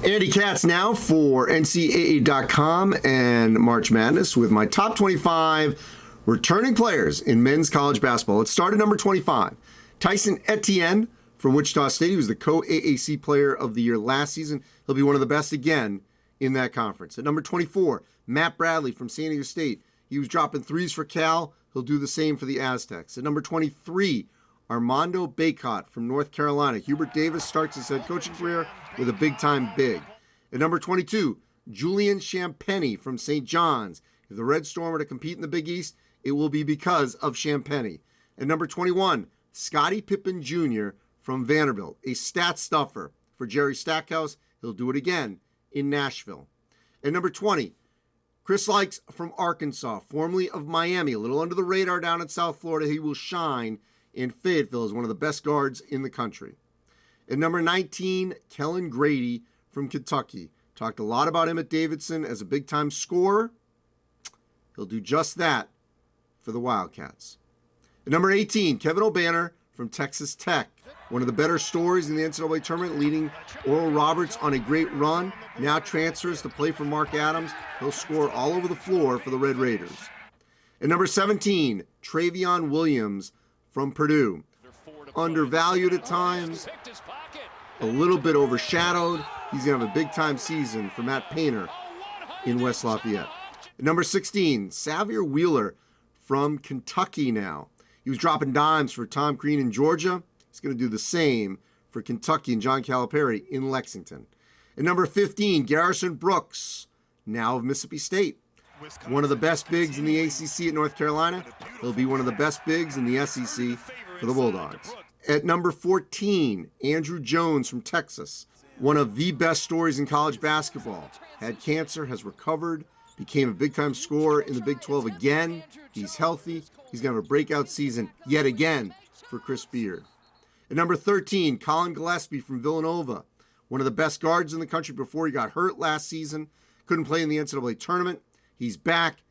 Andy Katz now for NCAA.com and March Madness with my top 25 returning players in men's college basketball. Let's start at number 25. Tyson Etienne from Wichita State. He was the co-AAC Player of the Year last season. He'll be one of the best again in that conference. At number 24, Matt Bradley from San Diego State. He was dropping threes for Cal. He'll do the same for the Aztecs. At number 23, Armando Bacot from North Carolina. Hubert Davis starts his head coaching career with a big-time big. At number 22, Julian Champagnie from St. John's. If the Red Storm are to compete in the Big East, it will be because of Champagnie. At number 21, Scottie Pippen Jr. from Vanderbilt, a stat stuffer for Jerry Stackhouse. He'll do it again in Nashville. At number 20, Chris Likes from Arkansas, formerly of Miami, a little under the radar down in South Florida. He will shine in Fayetteville as one of the best guards in the country. At number 19, Kellen Grady from Kentucky. Talked a lot about him at Davidson as a big-time scorer. He'll do just that for the Wildcats. At number 18, Kevin O'Banner from Texas Tech. One of the better stories in the NCAA tournament, leading Oral Roberts on a great run. Now transfers to play for Mark Adams. He'll score all over the floor for the Red Raiders. At number 17, Travion Williams from Purdue. Undervalued at times, a little bit overshadowed. He's going to have a big-time season for Matt Painter in West Lafayette. At number 16, Xavier Wheeler from Kentucky now. He was dropping dimes for Tom Crean in Georgia. He's going to do the same for Kentucky and John Calipari in Lexington. At number 15, Garrison Brooks, now of Mississippi State. One of the best bigs in the ACC at North Carolina. He'll be one of the best bigs in the SEC for the Bulldogs. At number 14, Andrew Jones from Texas. One of the best stories in college basketball. Had cancer, has recovered, became a big-time scorer in the Big 12 again. He's healthy. He's going to have a breakout season yet again for Chris Beard. At number 13, Colin Gillespie from Villanova. One of the best guards in the country before he got hurt last season. Couldn't play in the NCAA tournament. He's back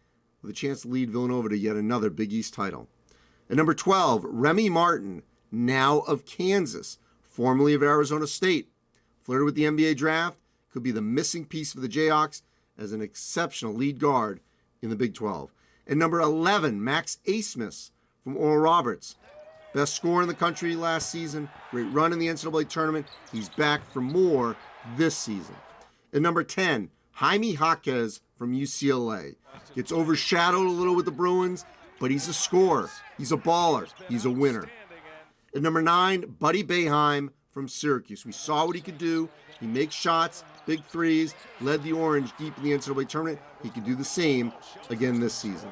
with a chance to lead Villanova to yet another Big East title. At number 12, Remy Martin, now of Kansas, formerly of Arizona State. Flirted with the NBA draft, could be the missing piece for the Jayhawks as an exceptional lead guard in the Big 12. At number 11, Max Asmus from Oral Roberts. Best scorer in the country last season, great run in the NCAA tournament. He's back for more this season. At number 10, Jaime Jaquez from UCLA. Gets overshadowed a little with the Bruins, but he's a scorer. He's a baller. He's a winner. At number 9, Buddy Boeheim from Syracuse. We saw what he could do. He makes shots, big threes, led the Orange deep in the NCAA tournament. He could do the same again this season.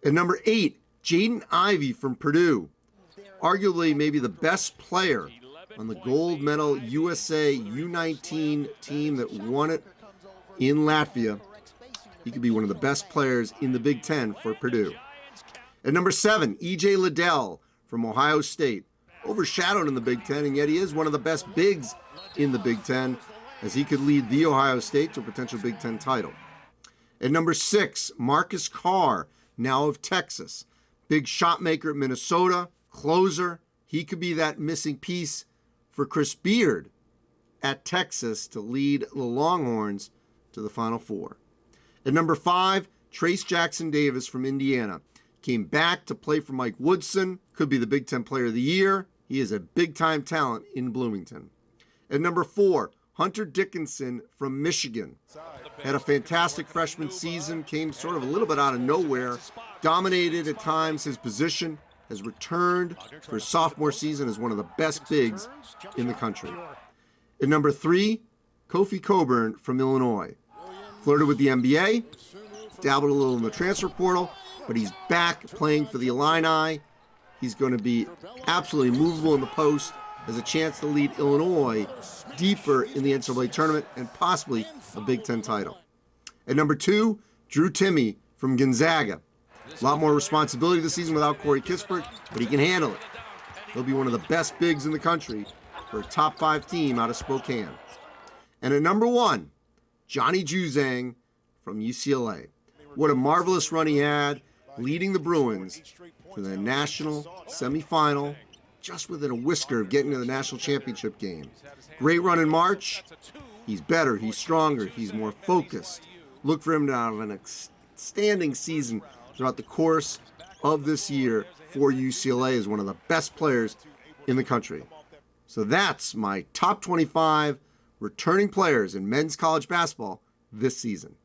At number 8, Jaden Ivey from Purdue. Arguably maybe the best player on the gold medal USA U19 team that won it in Latvia. He could be one of the best players in the Big Ten for Purdue. At number 7, E.J. Liddell from Ohio State. Overshadowed in the Big Ten, and yet he is one of the best bigs in the Big Ten, as he could lead the Ohio State to a potential Big Ten title. At number 6, Marcus Carr, now of Texas. Big shot maker at Minnesota, closer. He could be that missing piece for Chris Beard at Texas to lead the Longhorns to the Final Four. At number 5, Trace Jackson Davis from Indiana. Came back to play for Mike Woodson. Could be the Big Ten Player of the Year. He is a big-time talent in Bloomington. At number 4, Hunter Dickinson from Michigan. Had a fantastic freshman season. Came sort of a little bit out of nowhere. Dominated at times his position. Has returned for his sophomore season as one of the best bigs in the country. At number 3, Kofi Coburn from Illinois. Flirted with the NBA, dabbled a little in the transfer portal, but he's back playing for the Illini. He's going to be absolutely movable in the post, has a chance to lead Illinois deeper in the NCAA tournament and possibly a Big Ten title. At number 2, Drew Timme from Gonzaga. A lot more responsibility this season without Corey Kispert, but he can handle it. He'll be one of the best bigs in the country for a top 5 team out of Spokane. And at number 1, Johnny Juzang from UCLA. What a marvelous run he had, leading the Bruins to the national semifinal, just within a whisker of getting to the national championship game. Great run in March, He's better, he's stronger, he's more focused. Look for him to have an outstanding season throughout the course of this year for UCLA as one of the best players in the country. So that's my top 25 returning players in men's college basketball this season.